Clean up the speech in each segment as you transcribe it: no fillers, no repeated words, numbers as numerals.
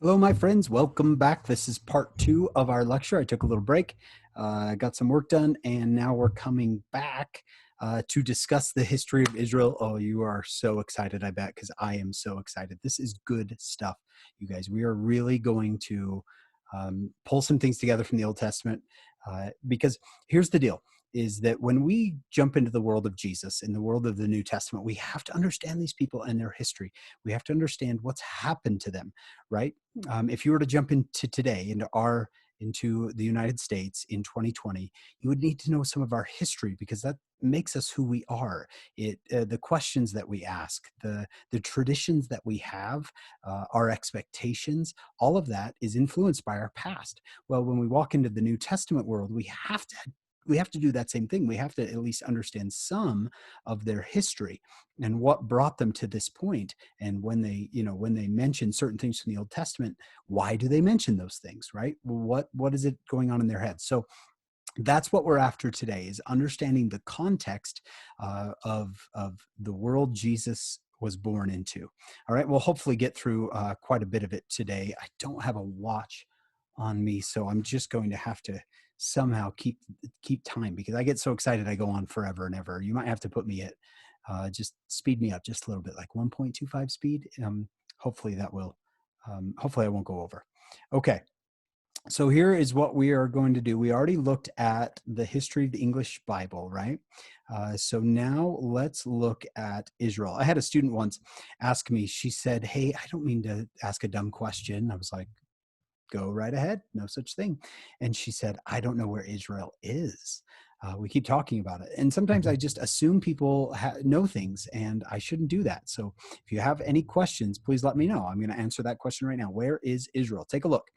Hello, my friends. Welcome back. This is part two of our lecture. I took a little break, got some work done, and now we're coming back to discuss the history of Israel. Oh, you are so excited, I bet, because I am so excited. This is good stuff, you guys. We are really going to pull some things together from the Old Testament because here's the deal. Is that when we jump into the world of Jesus, in the world of the New Testament, we have to understand these people and their history. We have to understand what's happened to them, right? If you were to jump into today, into the United States in 2020, you would need to know some of our history because that makes us who we are. The questions that we ask, the traditions that we have, our expectations, all of that is influenced by our past. Well, when we walk into the New Testament world, we have to do that same thing. We have to at least understand some of their history and what brought them to this point. And when they mention certain things from the Old Testament, why do they mention those things, right? What is it going on in their heads? So that's what we're after today, is understanding the context of the world Jesus was born into. All right, we'll hopefully get through quite a bit of it today. I don't have a watch on me, so I'm just going to have to somehow keep time because I get so excited I go on forever and ever. You might have to put me at just speed me up just a little bit, like 1.25 speed. Hopefully that will. Hopefully I won't go over. Okay. So here is what we are going to do. We already looked at the history of the English Bible, right? So now let's look at Israel. I had a student once ask me, she said, "Hey, I don't mean to ask a dumb question." I was like, "Go right ahead, no such thing." And she said, "I don't know where Israel is." We keep talking about it. And sometimes I just assume people know things, and I shouldn't do that. So if you have any questions, please let me know. I'm going to answer that question right now. Where is Israel? Take a look.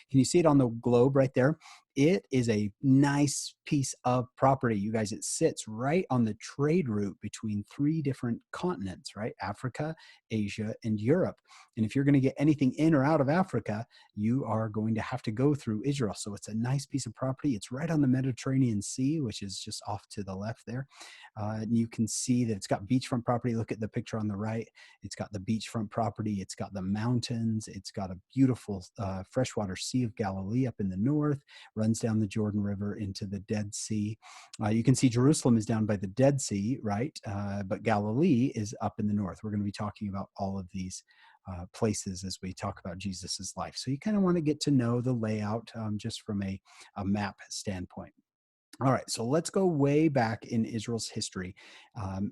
Can you see it on the globe right there? It is a nice piece of property, you guys. It sits right on the trade route between three different continents, right? Africa, Asia, and Europe. And if you're going to get anything in or out of Africa, you are going to have to go through Israel. So it's a nice piece of property. It's right on the Mediterranean Sea, which is just off to the left there. And you can see that it's got beachfront property. Look at the picture on the right. It's got the beachfront property. It's got the mountains. It's got a beautiful freshwater Sea of Galilee up in the north, runs down the Jordan River into the Dead Sea. You can see Jerusalem is down by the Dead Sea, right? But Galilee is up in the north. We're going to be talking about all of these places as we talk about Jesus's life. So you kind of want to get to know the layout just from a map standpoint. All right, so let's go way back in Israel's history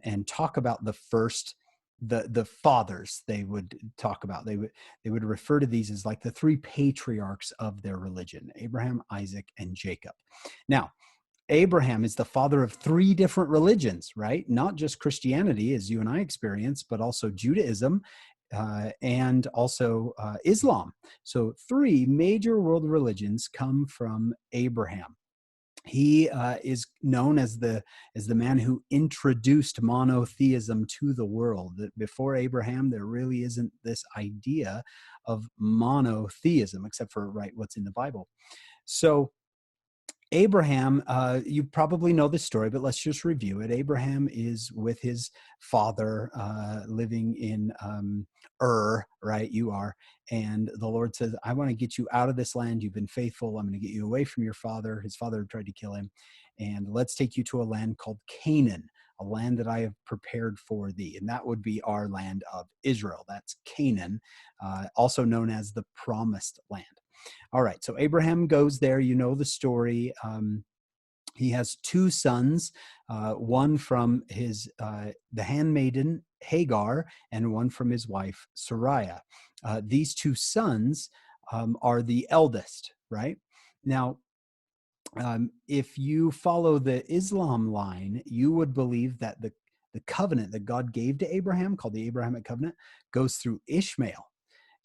and talk about the fathers. They would talk about, they would refer to these as like the three patriarchs of their religion: Abraham, Isaac, and Jacob. Now, Abraham is the father of three different religions, right? Not just Christianity, as you and I experience, but also Judaism and also Islam. So three major world religions come from Abraham. He is known as the man who introduced monotheism to the world. That before Abraham, there really isn't this idea of monotheism, except for what's in the Bible. So Abraham, you probably know this story, but let's just review it. Abraham is with his father living in right? You are. And the Lord says, "I want to get you out of this land. You've been faithful. I'm going to get you away from your father." His father tried to kill him. "And let's take you to a land called Canaan, a land that I have prepared for thee." And that would be our land of Israel. That's Canaan, also known as the Promised Land. All right, so Abraham goes there. You know the story. He has two sons, one from the handmaiden Hagar, and one from his wife Sarai. These two sons are the eldest, right? Now, if you follow the Islam line, you would believe that the covenant that God gave to Abraham, called the Abrahamic covenant, goes through Ishmael.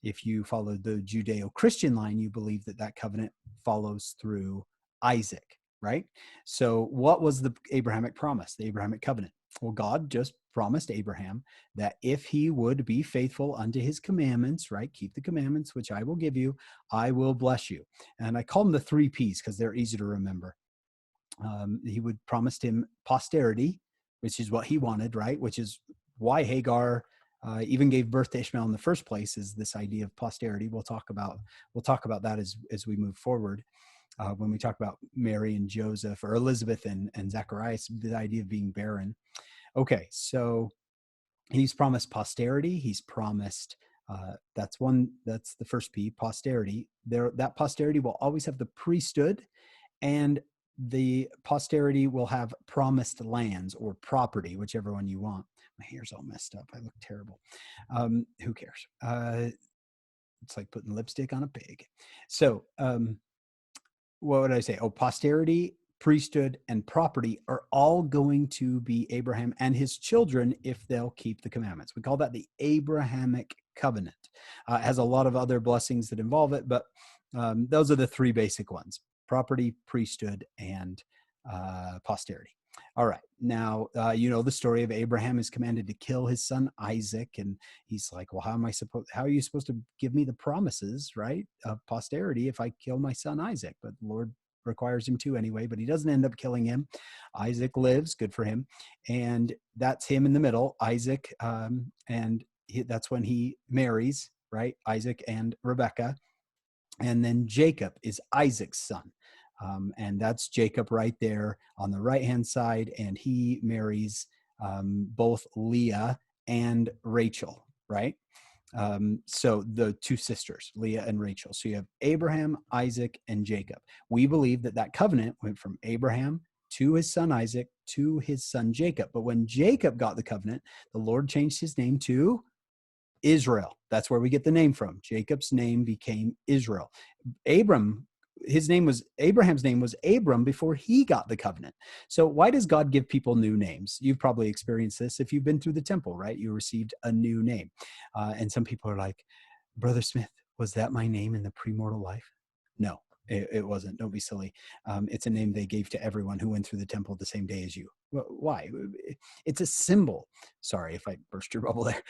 If you follow the Judeo-Christian line, you believe that that covenant follows through Isaac, right? So what was the Abrahamic promise, the Abrahamic covenant? Well, God just promised Abraham that if he would be faithful unto his commandments, right? Keep the commandments, which I will give you, I will bless you. And I call them the three P's because they're easy to remember. He would promise him posterity, which is what he wanted, right? Which is why Hagar even gave birth to Ishmael in the first place, is this idea of posterity. We'll talk about that as we move forward. When we talk about Mary and Joseph, or Elizabeth and Zacharias, the idea of being barren. Okay, so he's promised posterity. He's promised, that's the first P, posterity. That posterity will always have the priesthood, and the posterity will have promised lands or property, whichever one you want. My hair's all messed up. I look terrible. Who cares? It's like putting lipstick on a pig. So, what would I say? Oh, posterity, priesthood, and property are all going to be Abraham and his children if they'll keep the commandments. We call that the Abrahamic covenant. It has a lot of other blessings that involve it, but those are the three basic ones: property, priesthood, and posterity. All right. Now, you know the story of Abraham is commanded to kill his son Isaac. And he's like, well, how are you supposed to give me the promises, right, of posterity if I kill my son Isaac? But the Lord requires him to anyway, but he doesn't end up killing him. Isaac lives, good for him. And that's him in the middle, Isaac. That's when he marries, right, Isaac and Rebekah. And then Jacob is Isaac's son. And that's Jacob right there on the right-hand side. And he marries both Leah and Rachel, right? So the two sisters, Leah and Rachel. So you have Abraham, Isaac, and Jacob. We believe that covenant went from Abraham to his son Isaac to his son Jacob. But when Jacob got the covenant, the Lord changed his name to Israel. That's where we get the name from. Jacob's name became Israel. Abraham's name was Abram before he got the covenant. So why does God give people new names? You've probably experienced this if you've been through the temple, right? You received a new name. And some people are like, Brother Smith, was that my name in the premortal life? No, it wasn't. Don't be silly. It's a name they gave to everyone who went through the temple the same day as you. Why? It's a symbol. Sorry if I burst your bubble there.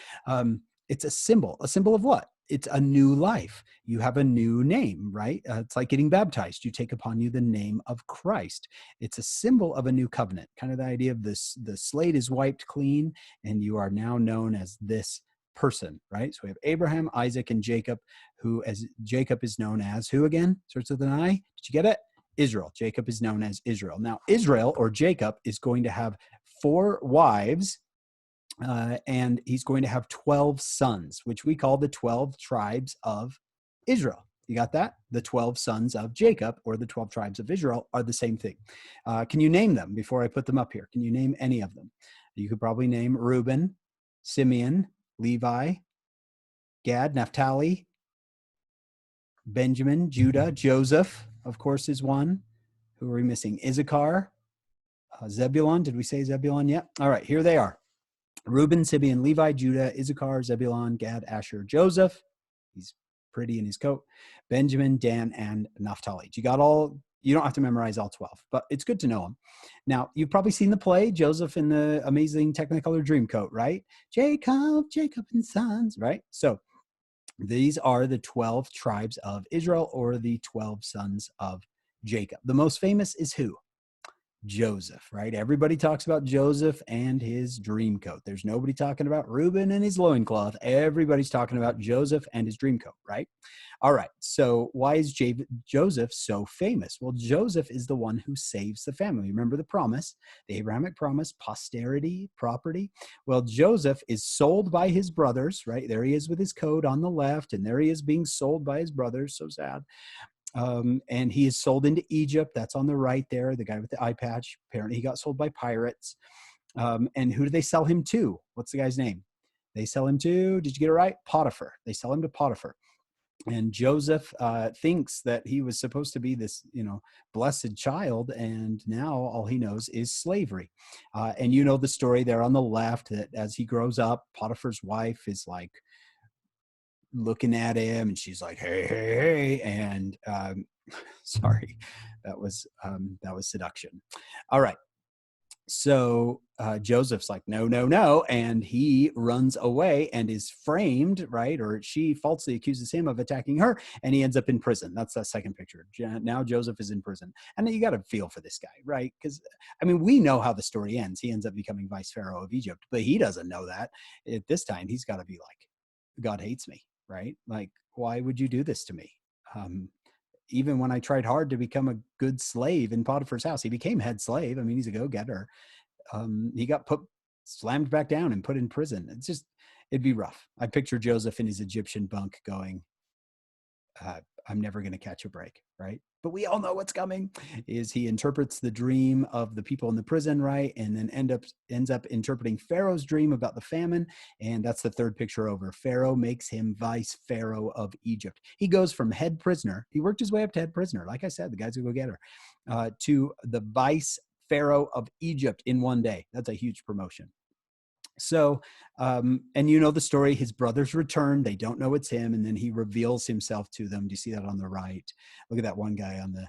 It's a symbol of what? It's a new life. You have a new name, right? It's like getting baptized. You take upon you the name of Christ. It's a symbol of a new covenant, kind of the idea of this: the slate is wiped clean and you are now known as this person, right? So we have Abraham, Isaac, and Jacob, who, as Jacob is known as, who again? Starts with an I. Did you get it? Israel. Jacob is known as Israel. Now, Israel, or Jacob, is going to have 4 wives, and he's going to have 12 sons, which we call the 12 tribes of Israel. You got that? The 12 sons of Jacob, or the 12 tribes of Israel, are the same thing. Can you name them before I put them up here? Can you name any of them? You could probably name Reuben, Simeon, Levi, Gad, Naphtali, Benjamin, Judah. Joseph, of course, is one. Who are we missing? Issachar, Zebulun. Did we say Zebulun yet? All right, here they are. Reuben, Simeon, Levi, Judah, Issachar, Zebulun, Gad, Asher, Joseph. He's pretty in his coat. Benjamin, Dan, and Naphtali. You got all? You don't have to memorize all 12, but it's good to know them. Now, you've probably seen the play, Joseph in the amazing Technicolor Dreamcoat, right? Jacob and Sons, right? So these are the 12 tribes of Israel, or the 12 sons of Jacob. The most famous is who? Joseph, right? Everybody talks about Joseph and his dream coat. There's nobody talking about Reuben and his loincloth. Everybody's talking about Joseph and his dream coat, right? All right. So why is Joseph so famous? Well, Joseph is the one who saves the family. Remember the promise, the Abrahamic promise: posterity, property. Well, Joseph is sold by his brothers, right? There he is with his coat on the left, and there he is being sold by his brothers. So sad. And he is sold into Egypt. That's on the right there, the guy with the eye patch. Apparently he got sold by pirates. And who do they sell him to? What's the guy's name? They sell him to, did you get it right? Potiphar. They sell him to Potiphar. And Joseph thinks that he was supposed to be this, blessed child, and now all he knows is slavery. And you know the story there on the left, that as he grows up, Potiphar's wife is like looking at him, and she's like, hey, and sorry, that was seduction. All right. So Joseph's like, no, no, no. And he runs away and is framed, right? Or she falsely accuses him of attacking her, and he ends up in prison. That's that second picture. Now Joseph is in prison. And you got to feel for this guy, right? Because, I mean, we know how the story ends. He ends up becoming vice pharaoh of Egypt, but he doesn't know that. At this time, he's got to be like, God hates me, right? Like, why would you do this to me? Um, Even when I tried hard to become a good slave in Potiphar's house, he became head slave. I mean, he's a go-getter. He got slammed back down and put in prison. It'd be rough. I picture Joseph in his Egyptian bunk going, I'm never going to catch a break, right? But we all know what's coming. Is he interprets the dream of the people in the prison, right? And then ends up interpreting Pharaoh's dream about the famine. And that's the third picture over. Pharaoh makes him vice pharaoh of Egypt. He goes from head prisoner. He worked his way up to head prisoner. Like I said, the guy's a go-getter, to the vice pharaoh of Egypt in one day. That's a huge promotion. So, and you know the story, his brothers return, they don't know it's him, and then he reveals himself to them. Do you see that on the right? Look at that one guy on the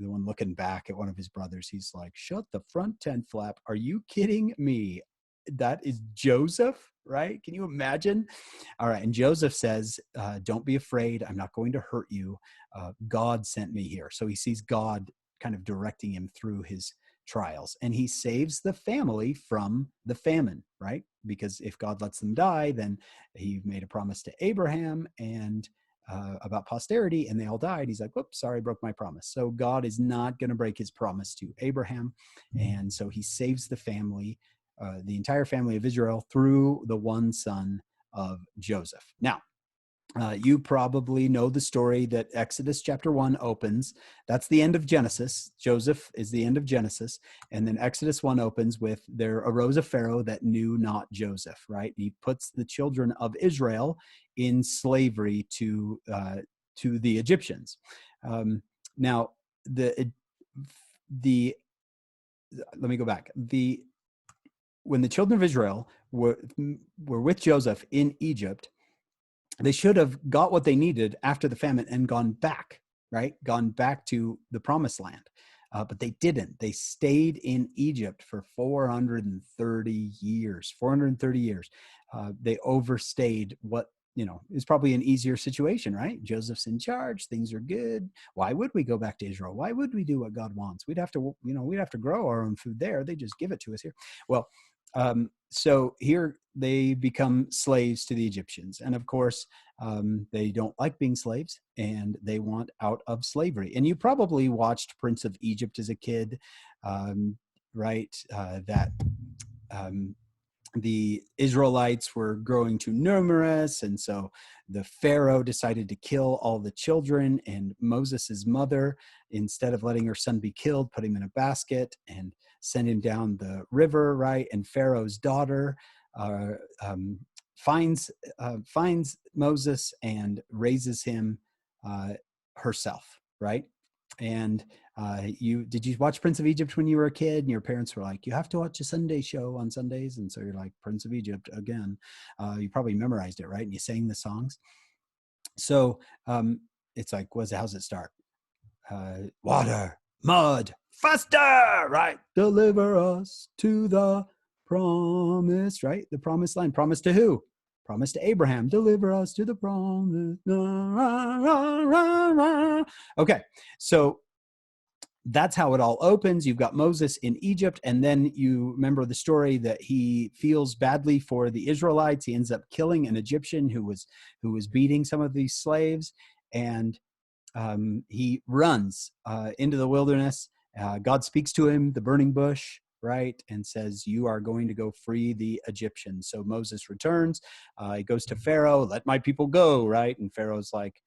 one looking back at one of his brothers. He's like, shut the front tent flap. Are you kidding me? That is Joseph, right? Can you imagine? All right. And Joseph says, don't be afraid. I'm not going to hurt you. God sent me here. So he sees God kind of directing him through his trials, and he saves the family from the famine, right? Because if God lets them die, then he made a promise to Abraham and about posterity, and they all died. He's like, whoops, sorry, I broke my promise. So God is not going to break his promise to Abraham. And so he saves the family, the entire family of Israel, through the one son of Joseph. Now, you probably know the story that Exodus chapter 1 opens. That's the end of Genesis. Joseph is the end of Genesis. And then Exodus 1 opens with, there arose a Pharaoh that knew not Joseph, right? And he puts the children of Israel in slavery to the Egyptians. Now, the let me go back. When the children of Israel were with Joseph in Egypt, they should have got what they needed after the famine and gone back, right? Gone back to the promised land. But they didn't. They stayed in Egypt for 430 years. 430 years. They overstayed what, is probably an easier situation, right? Joseph's in charge. Things are good. Why would we go back to Israel? Why would we do what God wants? We'd have to grow our own food there. They just give it to us here. Well, so here they become slaves to the Egyptians. And of course, they don't like being slaves and they want out of slavery. And you probably watched Prince of Egypt as a kid, right? The Israelites were growing too numerous. And so the Pharaoh decided to kill all the children, and Moses's mother, instead of letting her son be killed, put him in a basket and sent him down the river, right? And Pharaoh's daughter finds Moses and raises him herself, right? And did you watch Prince of Egypt when you were a kid, and your parents were like, you have to watch a Sunday show on Sundays? And so you're like, Prince of Egypt again. You probably memorized it, right? And you sang the songs. So it's like, how's it start? Water, mud, faster, right? Deliver us to the promise, right? The promised land. Promise to who? Promise to Abraham. Deliver us to the promise. Okay, so that's how it all opens. You've got Moses in Egypt, and then you remember the story that he feels badly for the Israelites. He ends up killing an Egyptian who was beating some of these slaves, and he runs into the wilderness. God speaks to him, the burning bush, right, and says, you are going to go free the Egyptians. So Moses returns. He goes to Pharaoh, let my people go, right? And Pharaoh's like,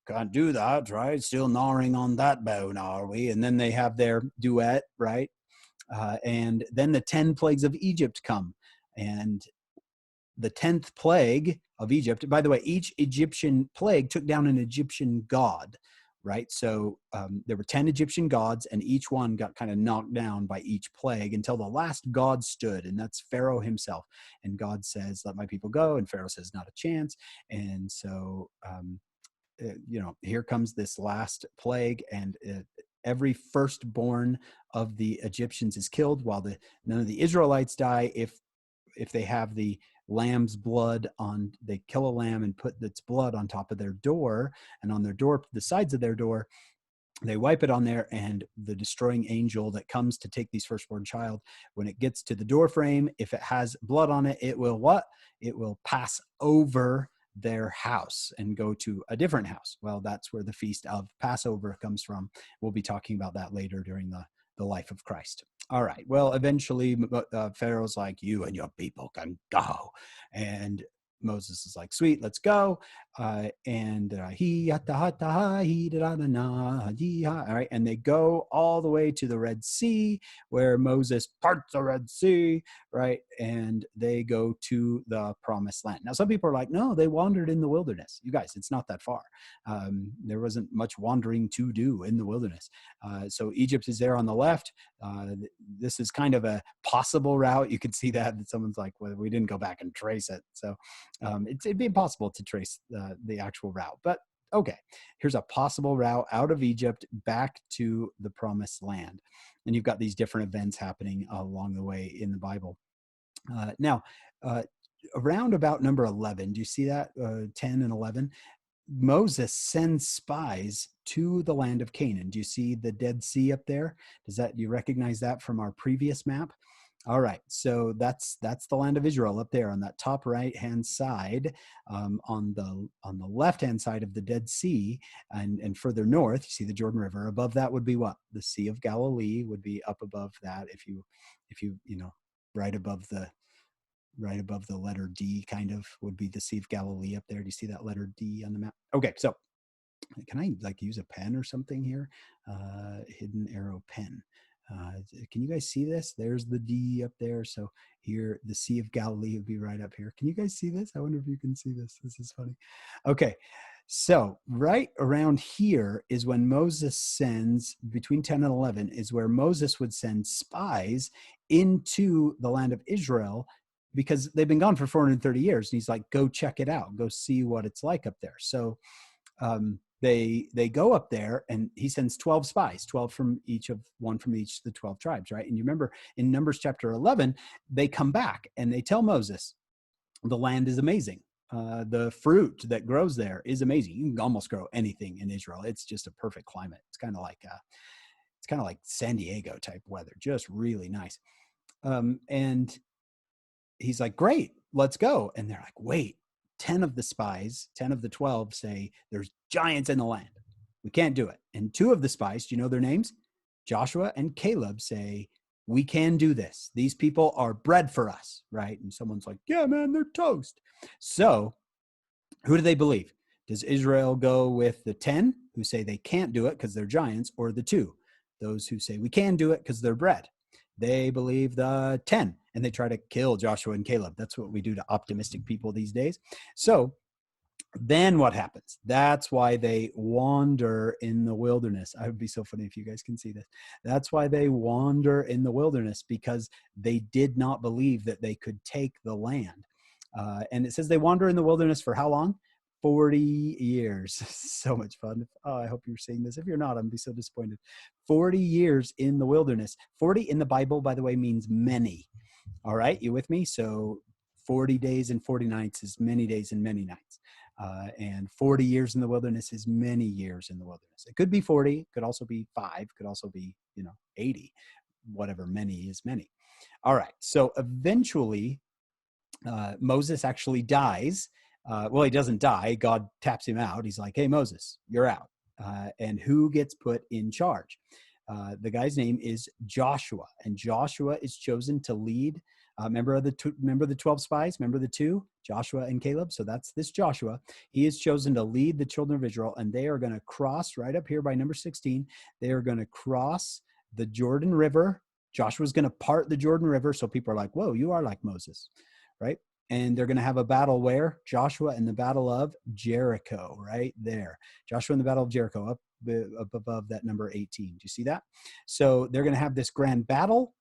can't do that, right? Still gnawing on that bone, are we? And then they have their duet, right? And then the 10 plagues of Egypt come. And the 10th plague of Egypt, by the way, each Egyptian plague took down an Egyptian god, right? So there were 10 Egyptian gods, and each one got kind of knocked down by each plague until the last god stood, and that's Pharaoh himself. And God says, let my people go. And Pharaoh says, not a chance. And so, here comes this last plague, and every firstborn of the Egyptians is killed, while none of the Israelites die. If they have the lamb's blood on, they kill a lamb and put its blood on top of their door, and on their door, the sides of their door, they wipe it on there, and the destroying angel that comes to take these firstborn child, when it gets to the door frame, if it has blood on it, it will what? It will pass over their house and go to a different house. Well, that's where the feast of Passover comes from. We'll be talking about that later during the life of Christ. All right. Well, eventually Pharaoh's like, you and your people can go. And Moses is like, sweet, let's go. All right, and they go all the way to the Red Sea, where Moses parts the Red Sea, right? And they go to the Promised Land. Now, some people are like, no, they wandered in the wilderness. You guys, it's not that far. There wasn't much wandering to do in the wilderness. So Egypt is there on the left. This is kind of a possible route. You could see that someone's like, well, we didn't go back and trace it. So it'd be impossible to trace the actual route. But okay, here's a possible route out of Egypt back to the Promised Land. And you've got these different events happening along the way in the Bible. Now, around about number 11, do you see that? 10 and 11? Moses sends spies to the land of Canaan. Do you see the Dead Sea up there? Do you recognize that from our previous map? All right, so that's the land of Israel up there on that top right-hand side. On the left-hand side of the Dead Sea, and further north, you see the Jordan River. Above that would be what? The Sea of Galilee would be up above that. If you right above the letter D, kind of, would be the Sea of Galilee up there. Do you see that letter D on the map? Okay, so can I use a pen or something here? Hidden arrow pen. Can you guys see this? There's the D up there. So here, the Sea of Galilee would be right up here. Can you guys see this? I wonder if you can see this. This is funny. Okay, so right around here is when Moses sends, between 10 and 11, is where Moses would send spies into the land of Israel, because they've been gone for 430 years. And he's like, go check it out. Go see what it's like up there. So they go up there, and he sends 12 spies, 12 from each of the 12 tribes, right? And you remember in Numbers chapter 11, they come back and they tell Moses, the land is amazing. The fruit that grows there is amazing. You can almost grow anything in Israel. It's just a perfect climate. It's kind of like San Diego type weather, just really nice. And he's like, great, let's go. And they're like, wait, 10 of the 12 say there's giants in the land. We can't do it. And 2 of the spies, do you know their names? Joshua and Caleb say, we can do this. These people are bread for us, right? And someone's like, yeah, man, they're toast. So who do they believe? Does Israel go with the 10 who say they can't do it because they're giants, or the 2, those who say we can do it because they're bread? They believe the 10, and they try to kill Joshua and Caleb. That's what we do to optimistic people these days. So then what happens? That's why they wander in the wilderness. I would be so funny if you guys can see this. That's why they wander in the wilderness, because they did not believe that they could take the land. And it says they wander in the wilderness for how long? 40 years. So much fun. Oh, I hope you're seeing this. If you're not, I'm be so disappointed. 40 years in the wilderness. 40 in the Bible, by the way, means many. All right, you with me? So 40 days and 40 nights is many days and many nights. And 40 years in the wilderness is many years in the wilderness. It could be 40, could also be 5, could also be, 80, whatever many is many. All right, so eventually Moses actually dies. Well, he doesn't die. God taps him out. He's like, hey, Moses, you're out. And who gets put in charge? The guy's name is Joshua, and Joshua is chosen to lead. Remember the 12 spies? Remember the 2, Joshua and Caleb? So that's this Joshua. He is chosen to lead the children of Israel, and they are going to cross right up here by number 16. They are going to cross the Jordan River. Joshua's going to part the Jordan River, so people are like, whoa, you are like Moses, right? And they're going to have a battle where? Joshua in the Battle of Jericho, right there. Joshua in the Battle of Jericho, up above that number 18. Do you see that? So they're going to have this grand battle.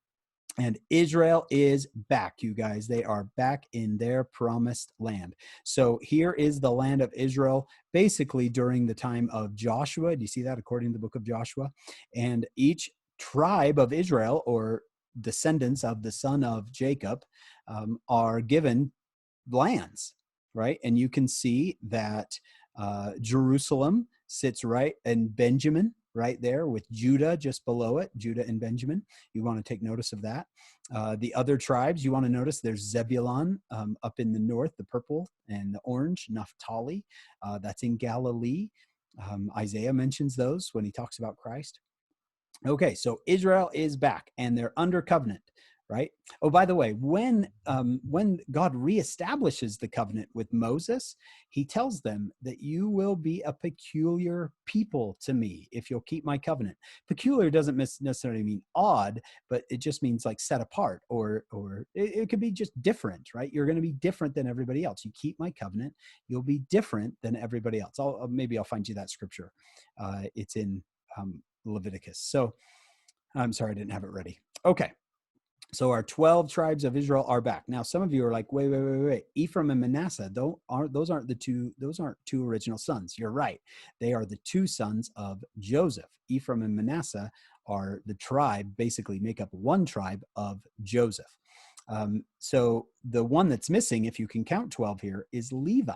And Israel is back, you guys. They are back in their promised land. So here is the land of Israel, basically during the time of Joshua. Do you see that according to the book of Joshua? And each tribe of Israel, or descendants of the son of Jacob, are given lands, right? And you can see that Jerusalem sits right, and Benjamin right there with Judah just below it, Judah and Benjamin. You want to take notice of that. The other tribes, you want to notice there's Zebulun up in the north, the purple and the orange, Naphtali, that's in Galilee. Isaiah mentions those when he talks about Christ. Okay, so Israel is back and they're under covenant, right? Oh, by the way, when God reestablishes the covenant with Moses, he tells them that you will be a peculiar people to me if you'll keep my covenant. Peculiar doesn't necessarily mean odd, but it just means like set apart, or it could be just different, right? You're going to be different than everybody else. You keep my covenant, you'll be different than everybody else. Maybe I'll find you that scripture. It's in Leviticus. So I'm sorry, I didn't have it ready. Okay. So our 12 tribes of Israel are back. Now, some of you are like, wait. Ephraim and Manasseh, those aren't two original sons. You're right. They are the two sons of Joseph. Ephraim and Manasseh are the tribe, basically make up one tribe of Joseph. So the one that's missing, if you can count 12 here, is Levi.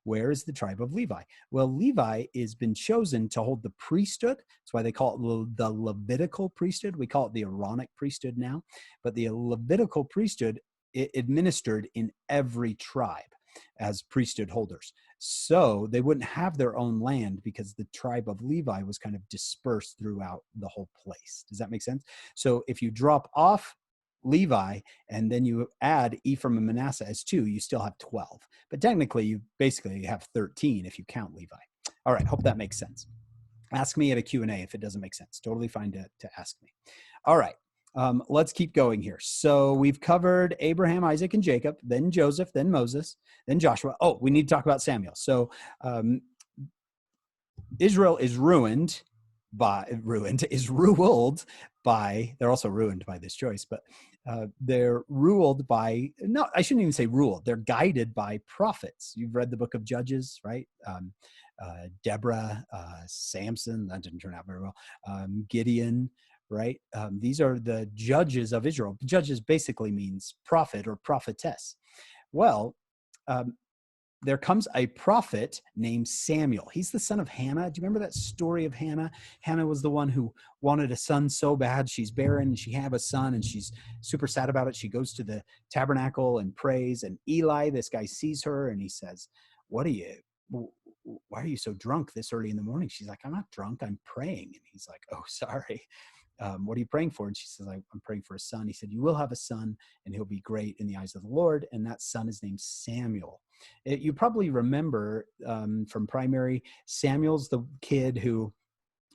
Where is the tribe of Levi? Well, Levi has been chosen to hold the priesthood. That's why they call it the Levitical priesthood. We call it the Aaronic priesthood now. But the Levitical priesthood, it administered in every tribe as priesthood holders. So they wouldn't have their own land because the tribe of Levi was kind of dispersed throughout the whole place. Does that make sense? So if you drop off Levi and then you add Ephraim and Manasseh as 2, you still have 12. But technically, you basically have 13 if you count Levi. All right, hope that makes sense. Ask me at a Q&A if it doesn't make sense. Totally fine to ask me. All right, let's keep going here. So we've covered Abraham, Isaac, and Jacob, then Joseph, then Moses, then Joshua. Oh, we need to talk about Samuel. So Israel is ruled by, they're also ruined by this choice, but they're ruled by, no, I shouldn't even say ruled. They're guided by prophets. You've read the book of Judges, right? Deborah, Samson, that didn't turn out very well. Gideon, right? These are the judges of Israel. Judges basically means prophet or prophetess. Well, there comes a prophet named Samuel. He's the son of Hannah. Do you remember that story of Hannah? Hannah was the one who wanted a son so bad. She's barren and she have a son and she's super sad about it. She goes to the tabernacle and prays. And Eli, this guy, sees her and he says, why are you so drunk this early in the morning? She's like, I'm not drunk, I'm praying. And he's like, oh, sorry. What are you praying for? And she says, I'm praying for a son. He said, you will have a son and he'll be great in the eyes of the Lord. And that son is named Samuel. You probably remember from primary, Samuel's the kid who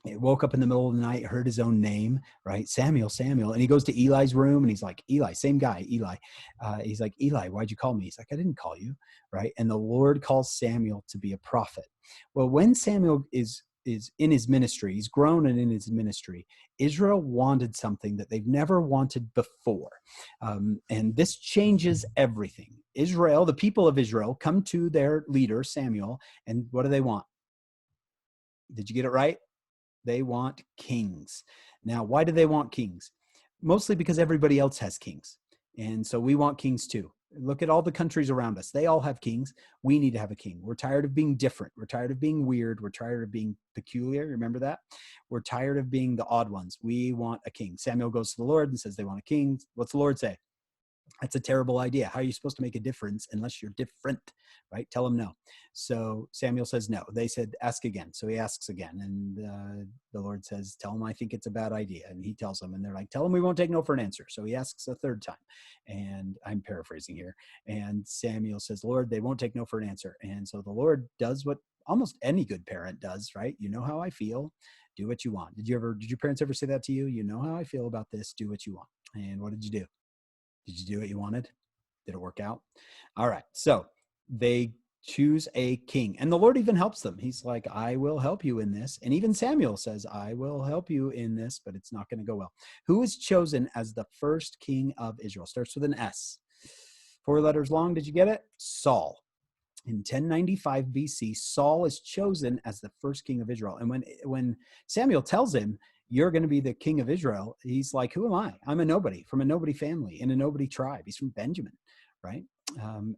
woke up in the middle of the night, heard his own name, right? Samuel, Samuel. And he goes to Eli's room and he's like, Eli, same guy, Eli. He's like, Eli, why'd you call me? He's like, I didn't call you, right? And the Lord calls Samuel to be a prophet. Well, when Samuel is in his ministry, he's grown and in his ministry, Israel wanted something that they've never wanted before. And this changes everything. Israel, the people of Israel, come to their leader, Samuel, and what do they want? Did you get it right? They want kings. Now, why do they want kings? Mostly because everybody else has kings. And so we want kings too. Look at all the countries around us. They all have kings. We need to have a king. We're tired of being different. We're tired of being weird. We're tired of being peculiar. Remember that? We're tired of being the odd ones. We want a king. Samuel goes to the Lord and says they want a king. What's the Lord say? That's a terrible idea. How are you supposed to make a difference unless you're different, right? Tell them no. So Samuel says no. They said, ask again. So he asks again. And the Lord says, tell him I think it's a bad idea. And he tells them, and they're like, tell him we won't take no for an answer. So he asks a third time. And I'm paraphrasing here. And Samuel says, Lord, they won't take no for an answer. And so the Lord does what almost any good parent does, right? You know how I feel. Do what you want. Did your parents ever say that to you? You know how I feel about this. Do what you want. And what did you do? Did you do what you wanted? Did it work out? All right. So they choose a king. And the Lord even helps them. He's like, I will help you in this. And even Samuel says, I will help you in this, but it's not going to go well. Who is chosen as the first king of Israel? Starts with an S. 4 letters long. Did you get it? Saul. In 1095 BC, Saul is chosen as the first king of Israel. And when Samuel tells him, you're going to be the king of Israel, he's like, who am I? I'm a nobody from a nobody family in a nobody tribe. He's from Benjamin, right?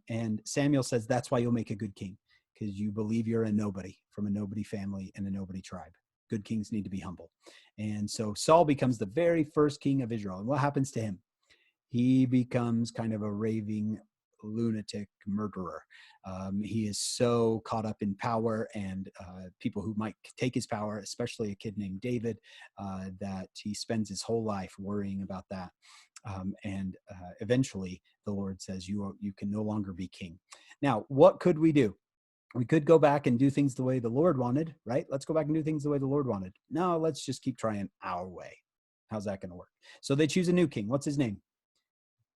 And Samuel says, that's why you'll make a good king, because you believe you're a nobody from a nobody family and a nobody tribe. Good kings need to be humble. And so Saul becomes the very first king of Israel. And what happens to him? He becomes kind of a raving lunatic murderer. He is so caught up in power and people who might take his power, especially a kid named David, that he spends his whole life worrying about that. And eventually the Lord says, you can no longer be king. Now, what could we do? We could go back and do things the way the Lord wanted, right? Let's go back and do things the way the Lord wanted. No, let's just keep trying our way. How's that going to work? So they choose a new king. What's his name?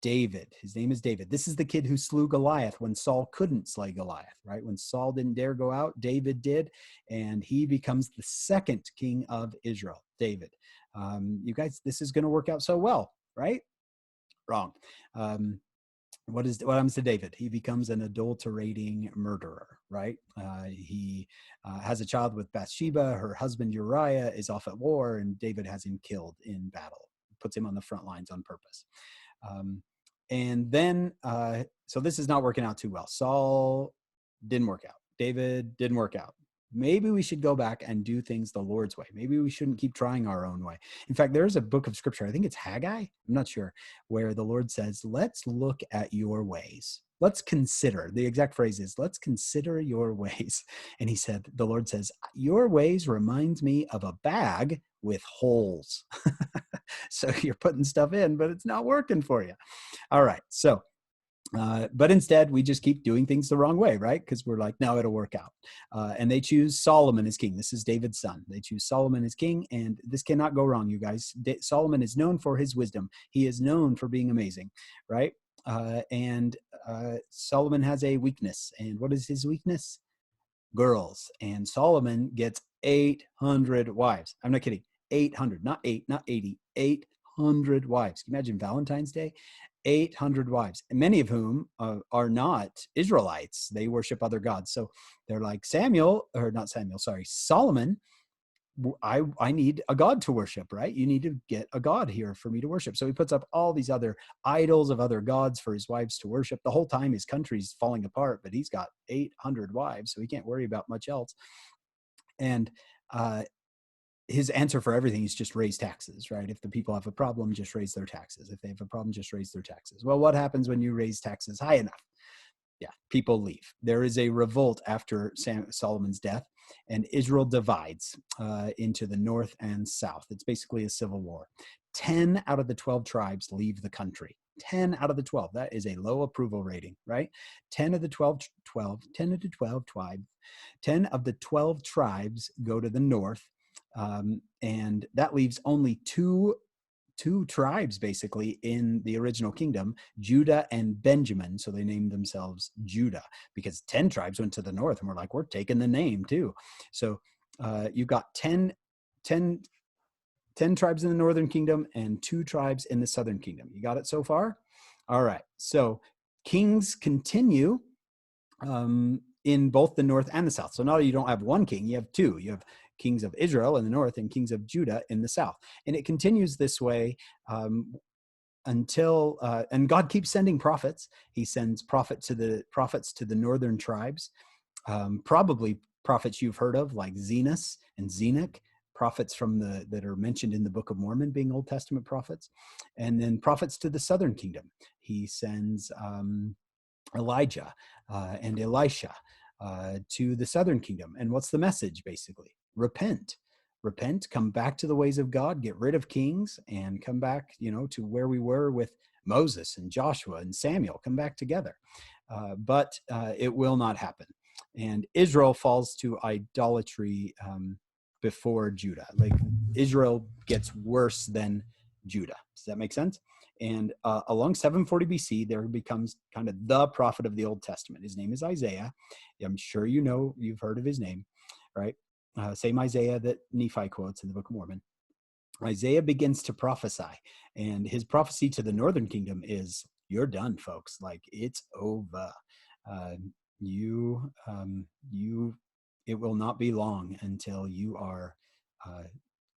David. His name is David. This is the kid who slew Goliath when Saul couldn't slay Goliath, right? When Saul didn't dare go out, David did, and he becomes the second king of Israel, David. You guys, this is going to work out so well, right? Wrong. What happens to David? He becomes an adulterating murderer, right? He has a child with Bathsheba. Her husband Uriah is off at war, and David has him killed in battle, puts him on the front lines on purpose. And then, so this is not working out too well. Saul didn't work out. David didn't work out. Maybe we should go back and do things the Lord's way. Maybe we shouldn't keep trying our own way. In fact, there's a book of scripture, I think it's Haggai, I'm not sure, where the Lord says, let's look at your ways. Let's consider, the exact phrase is, let's consider your ways. And the Lord says, your ways reminds me of a bag with holes. So you're putting stuff in, but it's not working for you. All right. So, but instead we just keep doing things the wrong way, right? Because we're like, no, it'll work out. And they choose Solomon as king. This is David's son. They choose Solomon as king, and this cannot go wrong, you guys. Solomon is known for his wisdom. He is known for being amazing, right? And Solomon has a weakness. And what is his weakness? Girls. And Solomon gets 800 wives. I'm not kidding. 800, not 8, not 80, 800 wives. Can you imagine Valentine's Day? 800 wives, and many of whom are not Israelites. They worship other gods. So they're like, Solomon, I need a God to worship, right? You need to get a God here for me to worship. So he puts up all these other idols of other gods for his wives to worship. The whole time his country's falling apart, but he's got 800 wives, so he can't worry about much else. And his answer for everything is just raise taxes, right? If the people have a problem, just raise their taxes. If they have a problem, just raise their taxes. Well, what happens when you raise taxes high enough? Yeah, people leave. There is a revolt after Solomon's death, and Israel divides into the north and south. It's basically a civil war. 10 out of the 12 tribes leave the country. 10 out of the 12. That is a low approval rating, right? 10 of the 12 tribes go to the north. And that leaves only two tribes basically in the original kingdom, Judah and Benjamin. So they named themselves Judah because 10 tribes went to the north and we're like, we're taking the name too. So you've got 10 tribes in the northern kingdom and 2 tribes in the southern kingdom. You got it so far? All right. So kings continue in both the north and the south. So now you don't have one king, you have 2. You have kings of Israel in the north and kings of Judah in the south. And it continues this way until, and God keeps sending prophets. He sends prophets to the northern tribes, probably prophets you've heard of like Zenos and Zenock, prophets that are mentioned in the Book of Mormon being Old Testament prophets. And then prophets to the southern kingdom. He sends Elijah and Elisha to the southern kingdom. And what's the message basically? Repent, come back to the ways of God, get rid of kings and come back, to where we were with Moses and Joshua and Samuel, come back together. But it will not happen. And Israel falls to idolatry before Judah. Like Israel gets worse than Judah. Does that make sense? And along 740 BC, there becomes kind of the prophet of the Old Testament. His name is Isaiah. I'm sure you've heard of his name, right? Same Isaiah that Nephi quotes in the Book of Mormon. Isaiah begins to prophesy, and his prophecy to the northern kingdom is, you're done, folks. Like, it's over. Uh, you, it will not be long until you are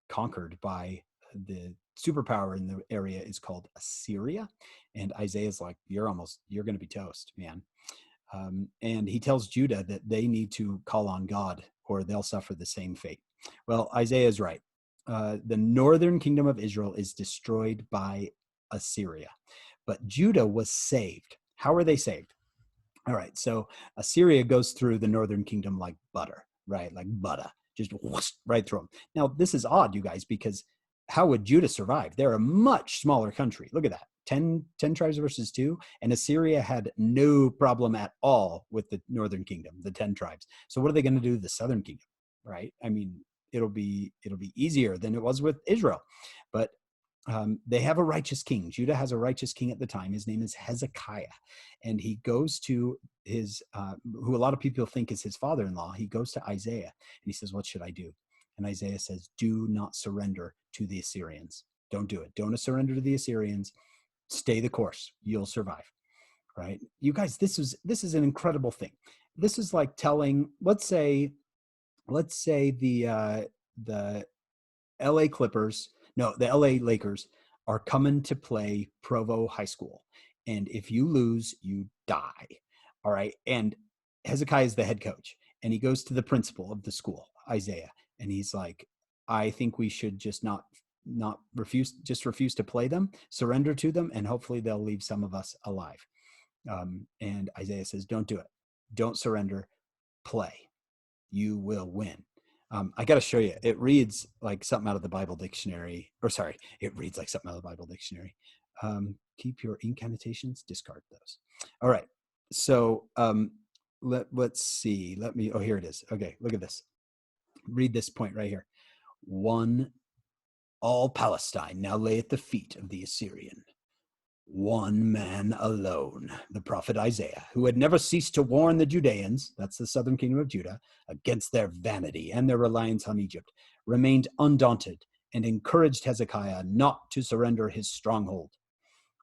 conquered by the superpower in the area is called Assyria. And Isaiah's like, you're going to be toast, man. And he tells Judah that they need to call on God or they'll suffer the same fate. Well, Isaiah is right. The northern kingdom of Israel is destroyed by Assyria, but Judah was saved. How are they saved? All right, so Assyria goes through the northern kingdom like butter, right? Like butter, just whoosh, right through them. Now, this is odd, you guys, because how would Judah survive? They're a much smaller country. Look at that. 10 tribes versus 2, and Assyria had no problem at all with the northern kingdom, the 10 tribes. So what are they going to do to the southern kingdom, right? I mean, it'll be easier than it was with Israel. But they have a righteous king. Judah has a righteous king at the time. His name is Hezekiah. And he goes to his, who a lot of people think is his father-in-law. He goes to Isaiah and he says, what should I do? And Isaiah says, do not surrender to the Assyrians. Don't do it. Don't surrender to the Assyrians. Stay the course. You'll survive. Right? You guys, this is an incredible thing. This is like telling, let's say the LA Clippers, no, the LA Lakers are coming to play Provo High School. And if you lose, you die. All right. And Hezekiah is the head coach. And he goes to the principal of the school, Isaiah. And he's like, I think we should just not refuse to play them, surrender to them, and hopefully they'll leave some of us alive. And Isaiah says, don't do it. Don't surrender. Play. You will win. I got to show you. It reads like something out of the Bible dictionary. It reads like something out of the Bible dictionary. Keep your incantations, discard those. All right. So let's see. Here it is. Okay, look at this. Read this point right here. All Palestine now lay at the feet of the Assyrian. One man alone, the prophet Isaiah, who had never ceased to warn the Judeans, that's the southern kingdom of Judah, against their vanity and their reliance on Egypt, remained undaunted and encouraged Hezekiah not to surrender his stronghold.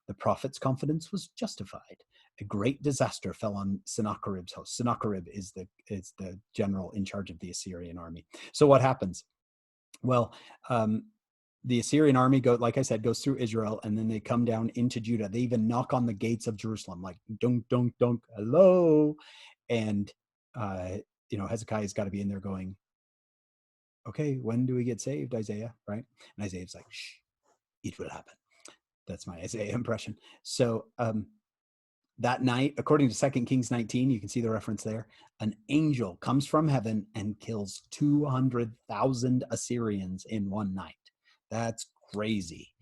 The prophet's confidence was justified. A great disaster fell on Sennacherib's host. Sennacherib is the general in charge of the Assyrian army. So what happens? Well, the Assyrian army, like I said, goes through Israel, and then they come down into Judah. They even knock on the gates of Jerusalem, like, dunk, dunk, dunk, hello. And, Hezekiah's got to be in there going, okay, when do we get saved, Isaiah, right? And Isaiah's like, shh, it will happen. That's my Isaiah impression. So that night, according to 2 Kings 19, you can see the reference there, an angel comes from heaven and kills 200,000 Assyrians in one night. That's crazy.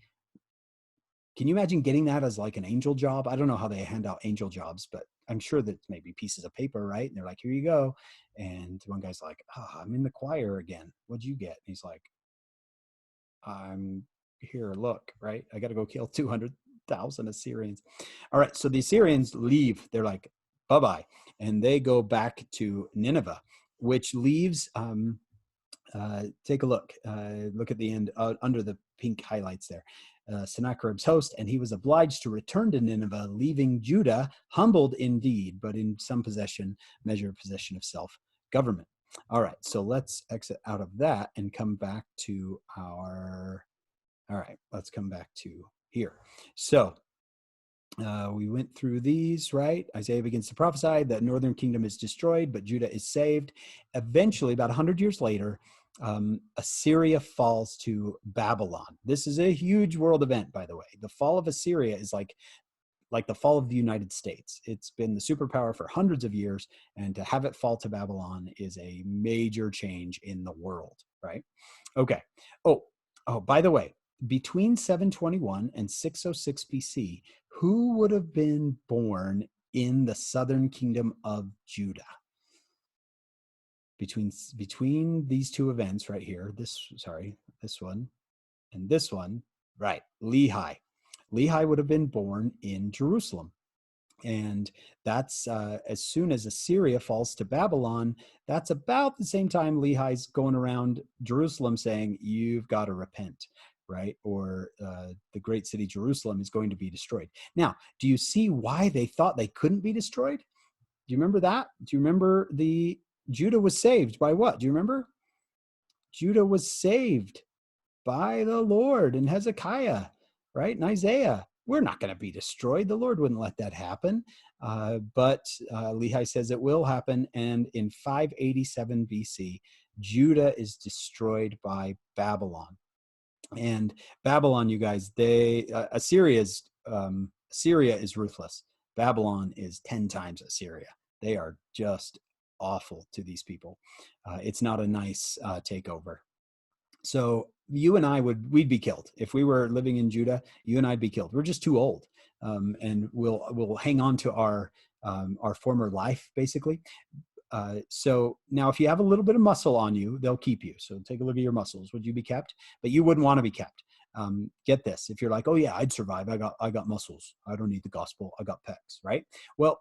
Can you imagine getting that as like an angel job? I don't know how they hand out angel jobs, but I'm sure that maybe pieces of paper, right? And they're like, here you go. And one guy's like, I'm in the choir again. What'd you get? And he's like, I'm here, look, right? I got to go kill 200,000 Assyrians. All right. So the Assyrians leave. They're like, bye-bye. And they go back to Nineveh, which leaves, take a look. Look at the end under the pink highlights there. Sennacherib's host, and he was obliged to return to Nineveh, leaving Judah humbled indeed, but in some measure of possession of self-government. All right, so let's exit out of that and come back to let's come back to here. So we went through these, right? Isaiah begins to prophesy that northern kingdom is destroyed, but Judah is saved. Eventually, about 100 years later, Assyria falls to Babylon. This is a huge world event, by the way. The fall of Assyria is like the fall of the United States. It's been the superpower for hundreds of years, and to have it fall to Babylon is a major change in the world, right? Okay. Oh, by the way, between 721 and 606 BC, who would have been born in the southern kingdom of Judah? Between these two events right here, this one and this one, Right. Lehi. Lehi would have been born in Jerusalem. And that's as soon as Assyria falls to Babylon, that's about the same time Lehi's going around Jerusalem saying, you've got to repent, right? Or the great city Jerusalem is going to be destroyed. Now, do you see why they thought they couldn't be destroyed? Do you remember that? Do you remember Judah was saved by what? Do you remember? Judah was saved by the Lord and Hezekiah, right? And Isaiah. We're not going to be destroyed. The Lord wouldn't let that happen. But Lehi says it will happen. And in 587 BC, Judah is destroyed by Babylon. And Babylon, you guys, Assyria is ruthless. Babylon is 10 times Assyria. They are just awful to these people. It's not a nice takeover. So you and I we'd be killed if we were living in Judah. You and I'd be killed. We're just too old, and we'll hang on to our former life, basically. So now, if you have a little bit of muscle on you, they'll keep you. So take a look at your muscles. Would you be kept? But you wouldn't want to be kept. Get this: if you're like, oh yeah, I'd survive. I got muscles. I don't need the gospel. I got pecs. Right? Well,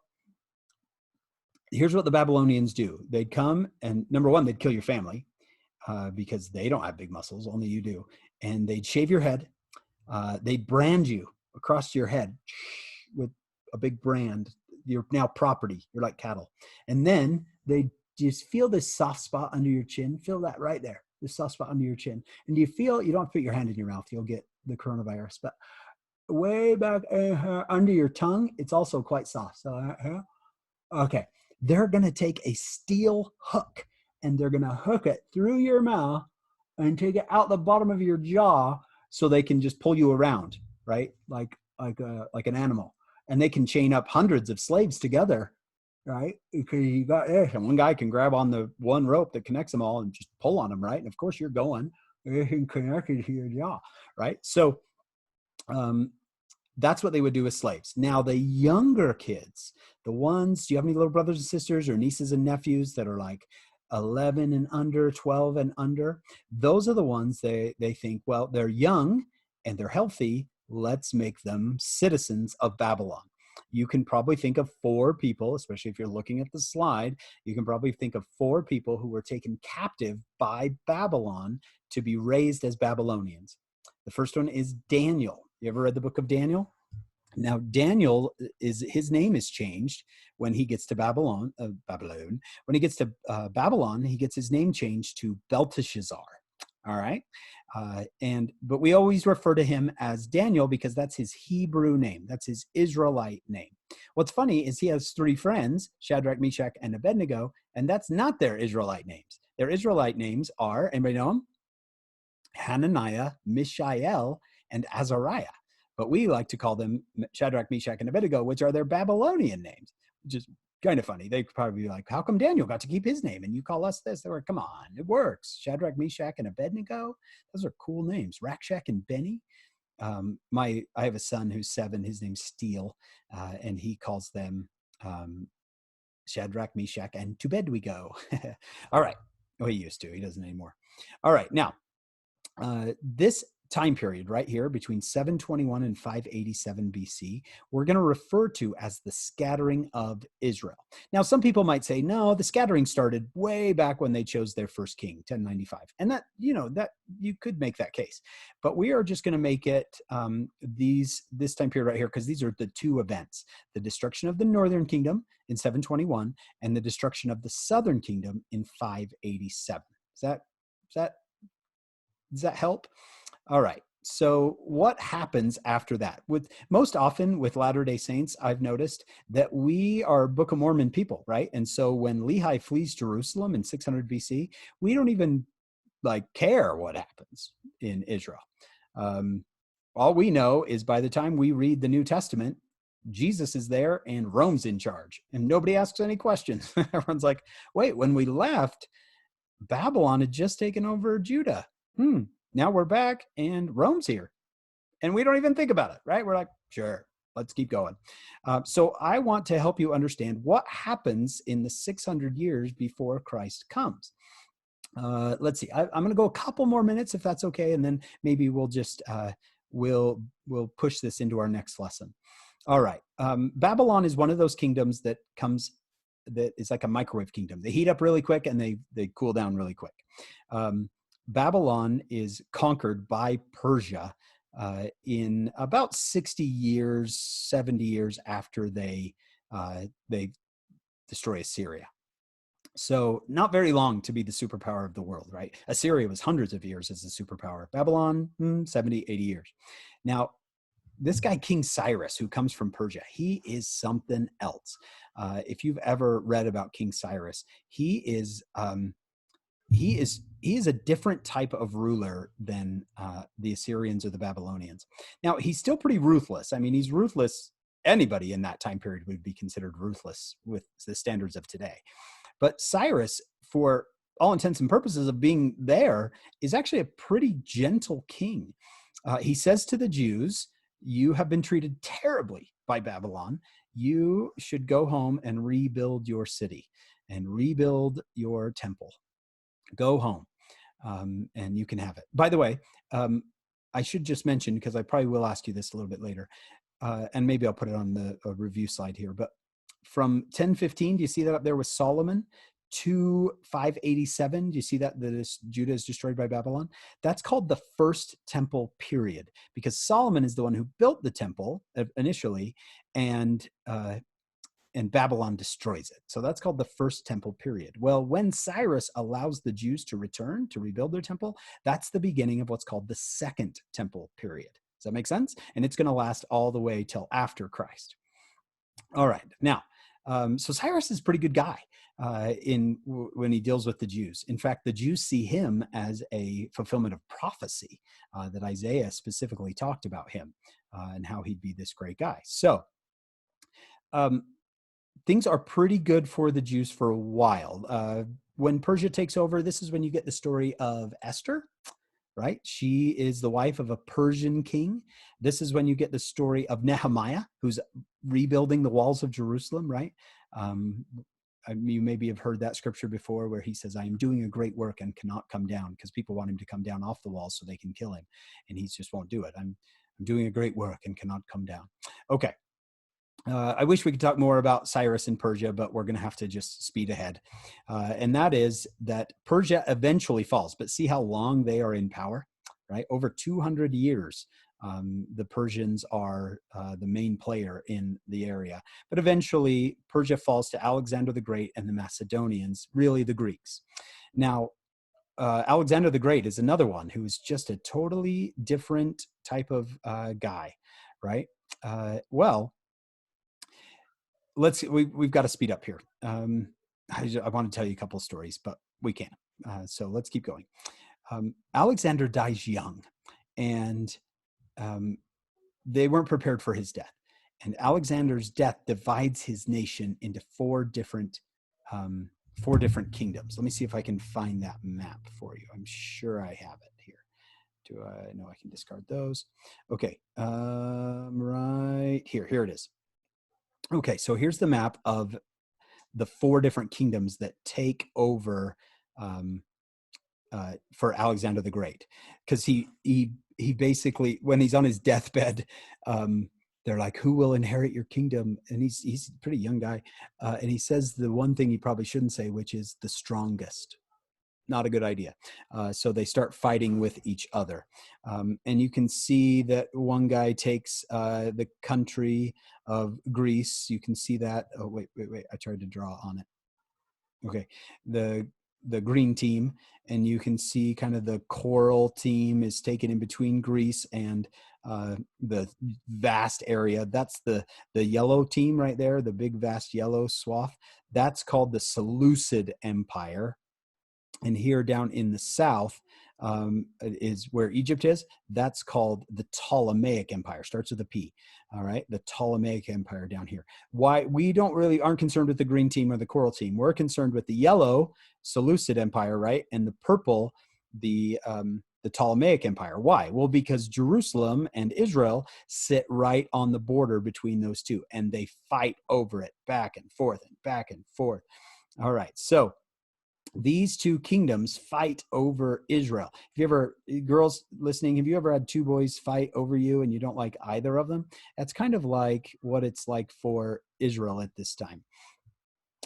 here's what the Babylonians do. They'd come and number one, they'd kill your family. Because they don't have big muscles, only you do. And they'd shave your head. They'd brand you across your head with a big brand. You're now property. You're like cattle. And then they just feel this soft spot under your chin. Feel that right there, this soft spot under your chin. And you don't have to put your hand in your mouth. You'll get the coronavirus. But way back under your tongue, it's also quite soft. So, okay. They're going to take a steel hook and they're going to hook it through your mouth and take it out the bottom of your jaw so they can just pull you around, right? Like an animal. And they can chain up hundreds of slaves together, right? Because you got and one guy can grab on the one rope that connects them all and just pull on them, right? And of course you're going connected to your jaw, right? So that's what they would do with slaves. Now, the younger kids, the ones, do you have any little brothers and sisters or nieces and nephews that are like 11 and under, 12 and under? Those are the ones they think, well, they're young and they're healthy. Let's make them citizens of Babylon. You can probably think of 4 people, especially if you're looking at the slide, you can probably think of 4 people who were taken captive by Babylon to be raised as Babylonians. The first one is Daniel. You ever read the book of Daniel? Now, Daniel, his name is changed when he gets to Babylon. When he gets to Babylon, he gets his name changed to Belteshazzar. All right. But we always refer to him as Daniel because that's his Hebrew name. That's his Israelite name. What's funny is he has 3 friends, Shadrach, Meshach, and Abednego, and that's not their Israelite names. Their Israelite names are, anybody know them? Hananiah, Mishael, and Azariah. But we like to call them Shadrach, Meshach, and Abednego, which are their Babylonian names, which is kind of funny. They'd probably be like, how come Daniel got to keep his name and you call us this? They were, come on, it works. Shadrach, Meshach, and Abednego. Those are cool names. Rakshak and Benny. I have a son who's 7. His name's Steele, and he calls them Shadrach, Meshach, and to bed we go. All right. Well, he used to. He doesn't anymore. All right. Now, this time period right here between 721 and 587 BC, we're going to refer to as the scattering of Israel. Now, some people might say, no, the scattering started way back when they chose their first king, 1095. And that you could make that case. But we are just going to make it this time period right here, because these are the 2 events, the destruction of the northern kingdom in 721 and the destruction of the southern kingdom in 587. Does that help? All right. So what happens after that? Most often with Latter-day Saints, I've noticed that we are Book of Mormon people, right? And so when Lehi flees Jerusalem in 600 BC, we don't even care what happens in Israel. All we know is by the time we read the New Testament, Jesus is there and Rome's in charge and nobody asks any questions. Everyone's like, wait, when we left, Babylon had just taken over Judah. Now we're back and Rome's here and we don't even think about it, right? We're like, sure, let's keep going. So I want to help you understand what happens in the 600 years before Christ comes. Let's see. I'm going to go a couple more minutes if that's okay. And then maybe we'll just we'll push this into our next lesson. All right. Babylon is one of those kingdoms that is like a microwave kingdom. They heat up really quick and they cool down really quick. Babylon is conquered by Persia in about 60 years, 70 years after they destroy Assyria. So not very long to be the superpower of the world, right? Assyria was hundreds of years as the superpower. Babylon, 70, 80 years. Now, this guy, King Cyrus, who comes from Persia, he is something else. If you've ever read about King Cyrus, he is a different type of ruler than the Assyrians or the Babylonians. Now, he's still pretty ruthless. I mean, he's ruthless. Anybody in that time period would be considered ruthless with the standards of today. But Cyrus, for all intents and purposes of being there, is actually a pretty gentle king. He says to the Jews, "You have been treated terribly by Babylon. You should go home and rebuild your city and rebuild your temple. Go home, and you can have it." By the way, I should just mention, because I probably will ask you this a little bit later, and maybe I'll put it on the review slide here, but from 1015, do you see that up there with Solomon, to 587, do you see that Judah is destroyed by Babylon? That's called the First Temple period, because Solomon is the one who built the temple initially, and Babylon destroys it. So that's called the First Temple period. Well, when Cyrus allows the Jews to return to rebuild their temple, that's the beginning of what's called the Second Temple period. Does that make sense? And it's going to last all the way till after Christ. All right. Now, so Cyrus is a pretty good guy when he deals with the Jews. In fact, the Jews see him as a fulfillment of prophecy that Isaiah specifically talked about him and how he'd be this great guy. So things are pretty good for the Jews for a while. When Persia takes over, this is when you get the story of Esther. Right? She is the wife of a Persian king. This is when you get the story of Nehemiah, who's rebuilding the walls of Jerusalem, right? You maybe have heard that scripture before where he says, "I am doing a great work and cannot come down," because people want him to come down off the walls so they can kill him. And he just won't do it. I'm doing a great work and cannot come down. Okay. I wish we could talk more about Cyrus and Persia, but we're going to have to just speed ahead. And that is that Persia eventually falls, but see how long they are in power, right? Over 200 years, the Persians are the main player in the area. But eventually, Persia falls to Alexander the Great and the Macedonians, really the Greeks. Now, Alexander the Great is another one who is just a totally different type of guy, right? We've got to speed up here. I want to tell you a couple of stories, but we can't. So let's keep going. Alexander dies young, and they weren't prepared for his death. And Alexander's death divides his nation into four different kingdoms. Let me see if I can find that map for you. I'm sure I have it here. Do I know I can discard those? Okay, right here. Here it is. Okay, so here's the map of the four different kingdoms that take over for Alexander the Great, because he basically, when he's on his deathbed, they're like, "Who will inherit your kingdom?" And he's a pretty young guy, and he says the one thing he probably shouldn't say, which is the strongest. Not a good idea. So they start fighting with each other. And you can see that one guy takes the country of Greece. You can see that. Oh, wait. I tried to draw on it. Okay. The green team. And you can see kind of the coral team is taken in between Greece and the vast area. That's the yellow team right there, the big vast yellow swath. That's called the Seleucid Empire. And here down in the south is where Egypt is. That's called the Ptolemaic Empire. Starts with a P. All right, the Ptolemaic Empire down here. Why we aren't concerned with the green team or the coral team. We're concerned with the yellow Seleucid Empire, right, and the purple, the Ptolemaic Empire. Why? Well, because Jerusalem and Israel sit right on the border between those two, and they fight over it back and forth and back and forth. All right, so these two kingdoms fight over Israel. If you ever, girls listening, have you ever had two boys fight over you and you don't like either of them? That's kind of like what it's like for Israel at this time.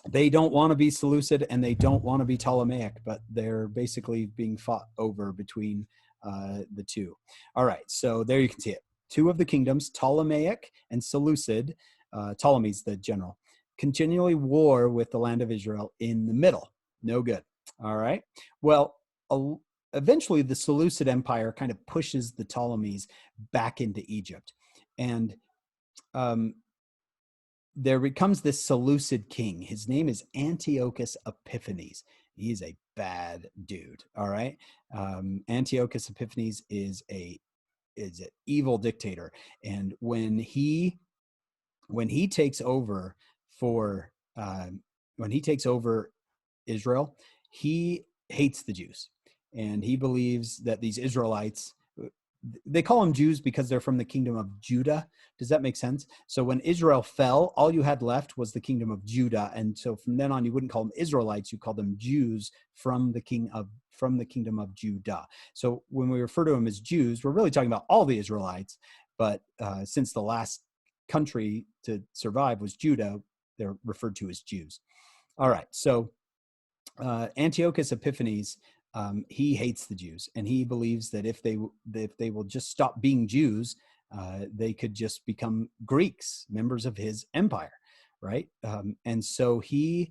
They don't want to be Seleucid and they don't want to be Ptolemaic, but they're basically being fought over between the two. All right, so there you can see it. Two of the kingdoms, Ptolemaic and Seleucid, Ptolemy's the general, continually war with the land of Israel in the middle. No good. All right. Well, eventually the Seleucid Empire kind of pushes the Ptolemies back into Egypt. And there becomes this Seleucid king. His name is Antiochus Epiphanes. He's a bad dude. All right. Antiochus Epiphanes is an evil dictator. And when he takes over when he takes over Israel, he hates the Jews, and he believes that these Israelites, they call them Jews because they're from the kingdom of Judah. Does that make sense? So when Israel fell, all you had left was the kingdom of Judah, and so from then on, you wouldn't call them Israelites; you called them Jews from the kingdom of Judah. So when we refer to them as Jews, we're really talking about all the Israelites. But since the last country to survive was Judah, they're referred to as Jews. All right, so Antiochus Epiphanes, he hates the Jews, and he believes that if they will just stop being Jews, they could just become Greeks, members of his empire, right? And so he's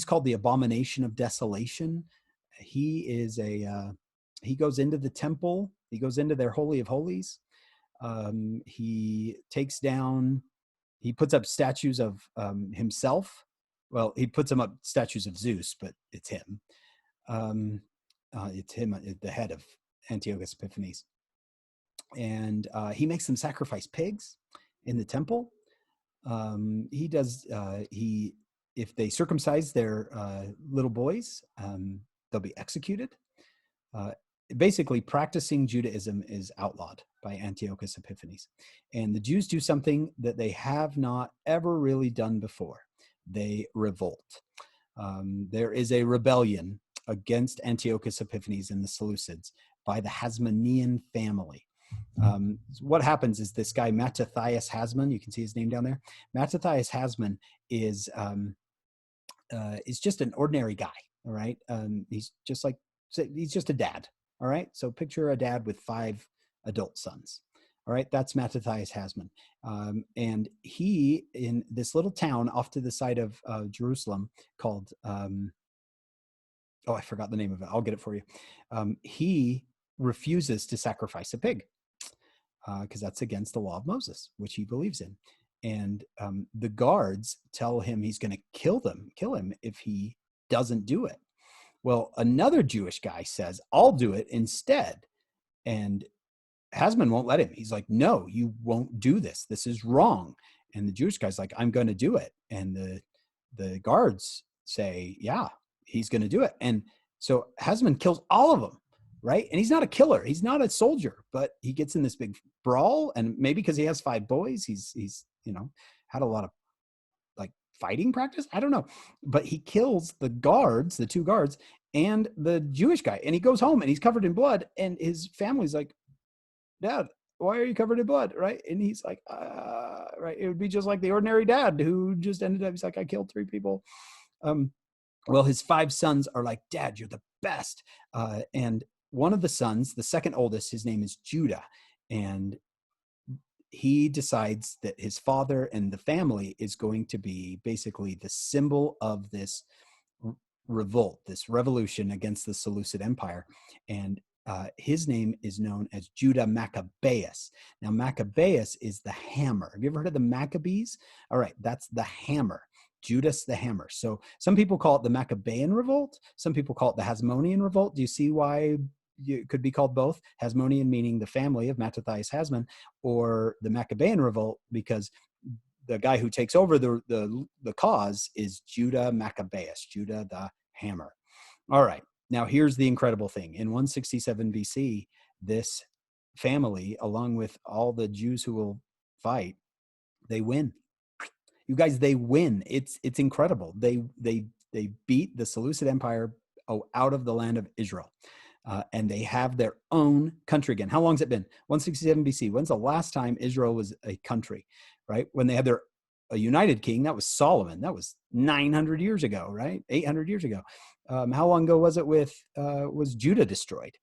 called the abomination of desolation. He goes into the temple, he goes into their holy of holies. He puts up statues of himself. Well, he puts them up statues of Zeus, but it's him. It's him at the head of Antiochus Epiphanes. And he makes them sacrifice pigs in the temple. If they circumcise their little boys, they'll be executed. Basically, practicing Judaism is outlawed by Antiochus Epiphanes. And the Jews do something that they have not ever really done before. They revolt. There is a rebellion against Antiochus Epiphanes and the Seleucids by the Hasmonean family. What happens is this guy, Mattathias Hasmon, you can see his name down there. Mattathias Hasmon is just an ordinary guy, all right? He's just a dad, all right? So picture a dad with 5 adult sons, all right? That's Mattathias Hasmon. And he, in this little town off to the side of Jerusalem called, I forgot the name of it. I'll get it for you. He refuses to sacrifice a pig because that's against the law of Moses, which he believes in. And the guards tell him he's going to kill him if he doesn't do it. Well, another Jewish guy says, I'll do it instead. And Hasmon won't let him. He's like, no, you won't do this. This is wrong. And the Jewish guy's like, I'm going to do it. And the guards say, yeah, he's going to do it. And so Hasmon kills all of them, right? And he's not a killer. He's not a soldier, but he gets in this big brawl. And maybe because he has 5 boys, he's had a lot of fighting practice. I don't know, but he kills the 2 guards and the Jewish guy, and he goes home and he's covered in blood. And his family's like, Dad, why are you covered in blood? Right. And he's like, right. It would be just like the ordinary dad who just ended up, he's like, I killed 3 people. Well, his 5 sons are like, Dad, you're the best. And one of the sons, the second oldest, his name is Judah. And he decides that his father and the family is going to be basically the symbol of this revolt, this revolution against the Seleucid Empire. And his name is known as Judah Maccabeus. Now, Maccabeus is the hammer. Have you ever heard of the Maccabees? All right, that's the hammer. Judas the hammer. So some people call it the Maccabean revolt. Some people call it the Hasmonean revolt. Do you see why it could be called both? Hasmonean meaning the family of Mattathias Hasmon, or the Maccabean revolt because the guy who takes over the cause is Judah Maccabeus, Judah the hammer. All right. Now, here's the incredible thing. In 167 BC, this family, along with all the Jews who will fight, they win. You guys, they win. It's incredible. They beat the Seleucid Empire out of the land of Israel. And they have their own country again. How long has it been? 167 BC. When's the last time Israel was a country, right? When they had a united king, that was Solomon. That was 900 years ago, right? 800 years ago. How long ago was it was Judah destroyed,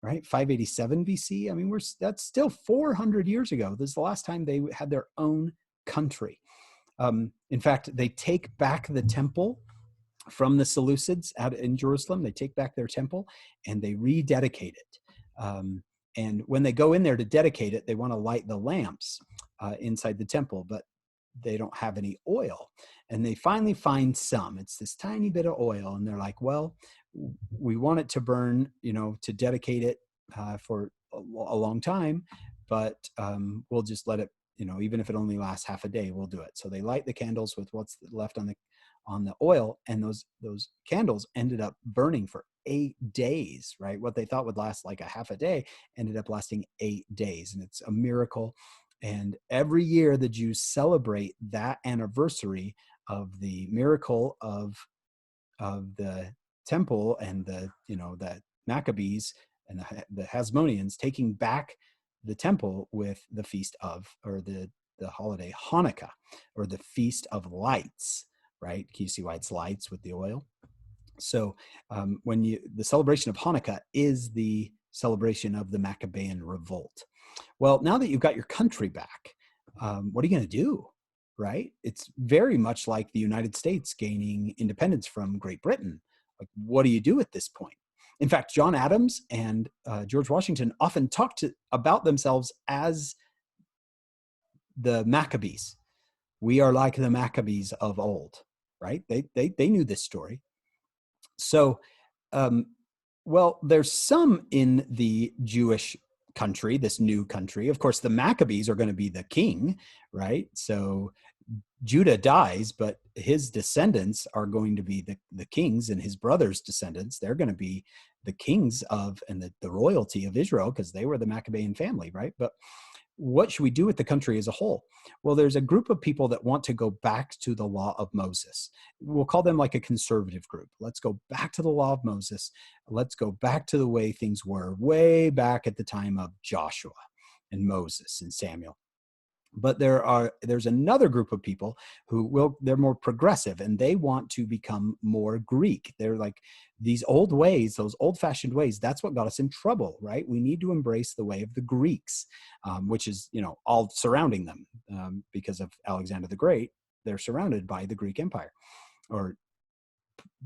right? 587 BC. I mean, that's still 400 years ago. This is the last time they had their own country. In fact, they take back the temple from the Seleucids out in Jerusalem. They take back their temple and they rededicate it. And when they go in there to dedicate it, they want to light the lamps inside the temple, but they don't have any oil. And they finally find some. It's this tiny bit of oil. And they're like, well, we want it to burn, to dedicate it for a long time, but we'll just let it, even if it only lasts half a day, we'll do it. So they light the candles with what's left on the oil, and those candles ended up burning for 8 days, right? What they thought would last like a half a day ended up lasting 8 days. And it's a miracle. And every year the Jews celebrate that anniversary of the miracle of the temple and the Maccabees and the Hasmoneans taking back the temple with the feast of, or the holiday Hanukkah, or the Feast of Lights, right? Can you see why it's lights with the oil? So the celebration of Hanukkah is the celebration of the Maccabean revolt. Well, now that you've got your country back, what are you going to do, right? It's very much like the United States gaining independence from Great Britain. Like, what do you do at this point? In fact, John Adams and George Washington often talked about themselves as the Maccabees. We are like the Maccabees of old, right? They knew this story. So, well, there's some in the Jewish country, this new country. Of course, the Maccabees are going to be the king, right? So Judah dies, but his descendants are going to be the kings, and his brothers' descendants, they're going to be the kings of, and the royalty of Israel, because they were the Maccabean family, right? But what should we do with the country as a whole? Well, there's a group of people that want to go back to the law of Moses. We'll call them like a conservative group. Let's go back to the law of Moses. Let's go back to the way things were way back at the time of Joshua and Moses and Samuel. But there's another group of people they're more progressive, and they want to become more Greek. They're like, these old ways, those old-fashioned ways, that's what got us in trouble, right? We need to embrace the way of the Greeks, which is, all surrounding them because of Alexander the Great. They're surrounded by the Greek Empire, or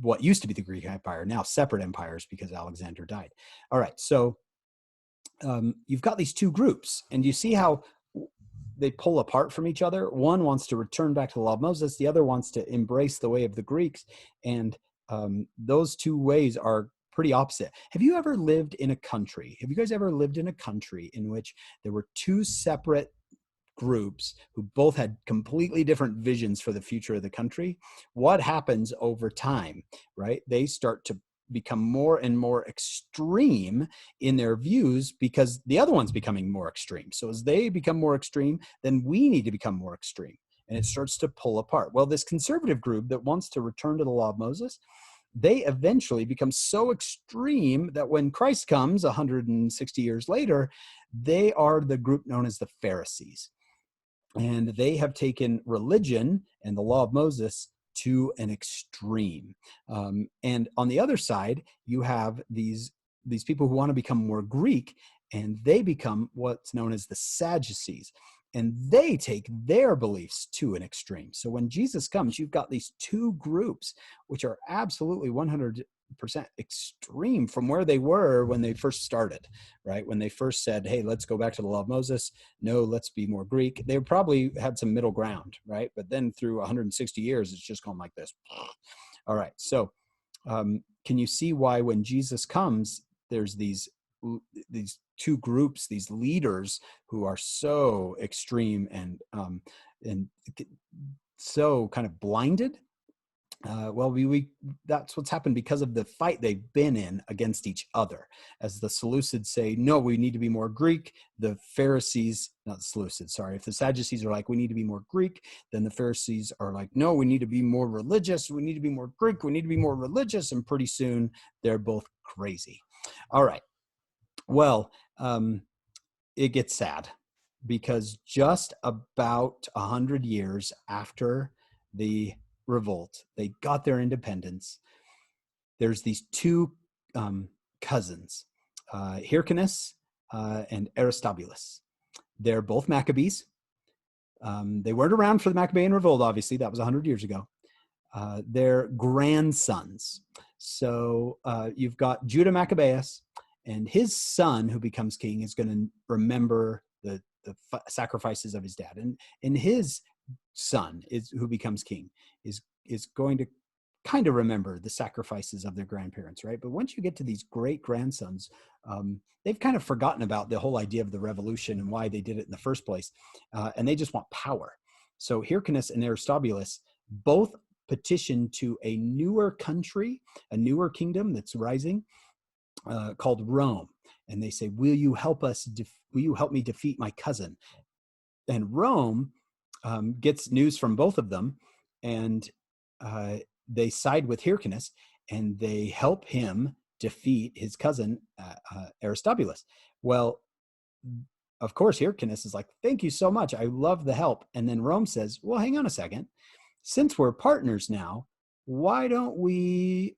what used to be the Greek Empire, now separate empires because Alexander died. All right, so you've got these two groups, and you see how they pull apart from each other. One wants to return back to the law of Moses. The other wants to embrace the way of the Greeks. And those two ways are pretty opposite. Have you ever lived in a country? Have you guys ever lived in a country in which there were two separate groups who both had completely different visions for the future of the country? What happens over time, right? They start to become more and more extreme in their views because the other one's becoming more extreme. So as they become more extreme, then we need to become more extreme, and it starts to pull apart. Well, this conservative group that wants to return to the law of Moses, they eventually become so extreme that when Christ comes 160 years later, they are the group known as the Pharisees. And they have taken religion and the law of Moses to an extreme. And on the other side, you have these people who want to become more Greek, and they become what's known as the Sadducees. And they take their beliefs to an extreme. So when Jesus comes, you've got these two groups, which are absolutely 100% extreme from where they were when they first started, right? When they first said, hey, let's go back to the law of Moses. No, let's be more Greek. They probably had some middle ground, right? But then through 160 years, it's just gone like this. All right. So can you see why when Jesus comes, there's these two groups, these leaders who are so extreme and so kind of blinded That's what's happened because of the fight they've been in against each other. As the Seleucids say, no, we need to be more Greek. The Pharisees, not the Seleucids, sorry. If the Sadducees are like, we need to be more Greek, then the Pharisees are like, no, we need to be more religious. We need to be more Greek. We need to be more religious. And pretty soon they're both crazy. All right. Well, it gets sad because just about 100 years after the revolt, they got their independence. There's these two cousins, Hyrcanus and Aristobulus. They're both Maccabees. They weren't around for the Maccabean revolt, obviously. That was 100 years ago. They're grandsons. So you've got Judah Maccabeus, and his son, who becomes king, is going to remember the sacrifices of his dad. And his son, who becomes king, is going to kind of remember the sacrifices of their grandparents, right? But once you get to these great grandsons, they've kind of forgotten about the whole idea of the revolution and why they did it in the first place. And they just want power. So Hyrcanus and Aristobulus both petition to a newer country, a newer kingdom that's rising, called Rome. And they say, will you help me defeat my cousin? And Rome gets news from both of them, and they side with Hyrcanus, and they help him defeat his cousin, Aristobulus. Well, of course, Hyrcanus is like, thank you so much. I love the help. And then Rome says, well, hang on a second. Since we're partners now, why don't we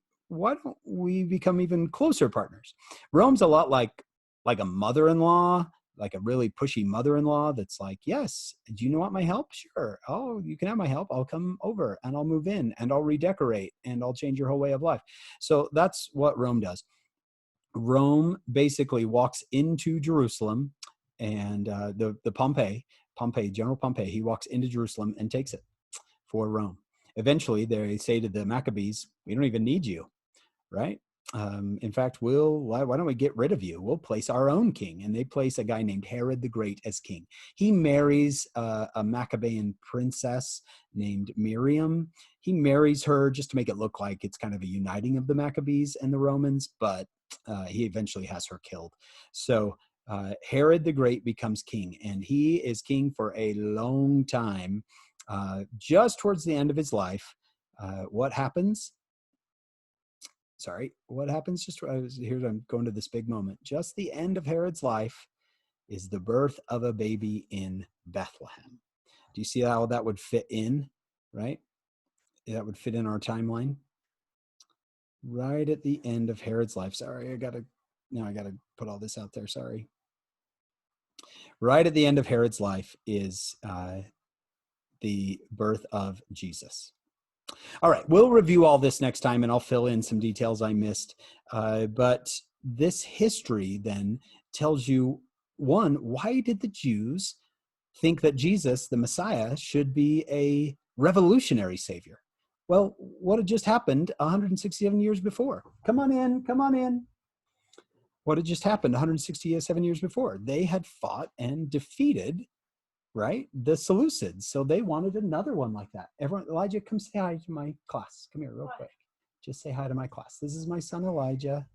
become even closer partners? Rome's a lot like a mother-in-law, like a really pushy mother-in-law that's like, yes, do you want my help? Sure. Oh, you can have my help. I'll come over and I'll move in and I'll redecorate and I'll change your whole way of life. So that's what Rome does. Rome basically walks into Jerusalem, and General Pompey, he walks into Jerusalem and takes it for Rome. Eventually, they say to the Maccabees, we don't even need you, right? In fact, why don't we get rid of you? We'll place our own king. And they place a guy named Herod the Great as king. He marries a Maccabean princess named Miriam. He marries her just to make it look like it's kind of a uniting of the Maccabees and the Romans, but he eventually has her killed. So Herod the Great becomes king, and he is king for a long time. Just towards the end of his life, what happens? I'm going to this big moment. Just the end of Herod's life is the birth of a baby in Bethlehem. Do you see how that would fit in, right? That would fit in our timeline. Right at the end of Herod's life. Sorry, I got to put all this out there. Sorry. Right at the end of Herod's life is the birth of Jesus. All right, we'll review all this next time, and I'll fill in some details I missed. But this history then tells you, one, why did the Jews think that Jesus, the Messiah, should be a revolutionary savior? Well, what had just happened 167 years before? Come on in. What had just happened 167 years before? They had fought and defeated, right, the Seleucids. So they wanted another one like that. Everyone, Elijah, come say hi to my class. Come here real quick. Just say hi to my class. This is my son, Elijah.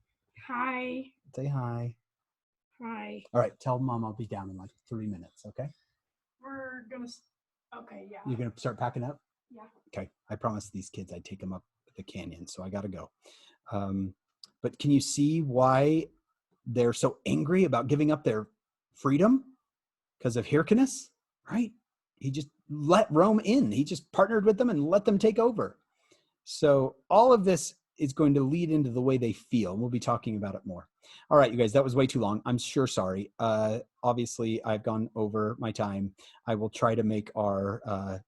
Hi. Say hi. Hi. All right, tell Mom I'll be down in like 3 minutes, okay? Okay, yeah. You're going to start packing up? Yeah. Okay, I promised these kids I'd take them up the canyon, so I got to go. But can you see why they're so angry about giving up their freedom? Because of Hyrcanus, right? He just let Rome in. He just partnered with them and let them take over. So all of this is going to lead into the way they feel. We'll be talking about it more. All right, you guys, that was way too long. I'm sure sorry. Obviously, I've gone over my time. I will try to make our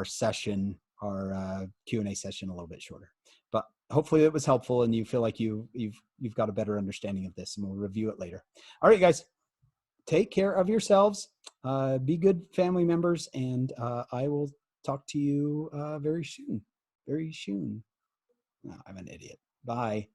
session, our Q&A session, a little bit shorter. But hopefully it was helpful and you feel like you've got a better understanding of this, and we'll review it later. All right, guys, take care of yourselves. Be good family members, and I will talk to you very soon. Very soon. No, I'm an idiot. Bye.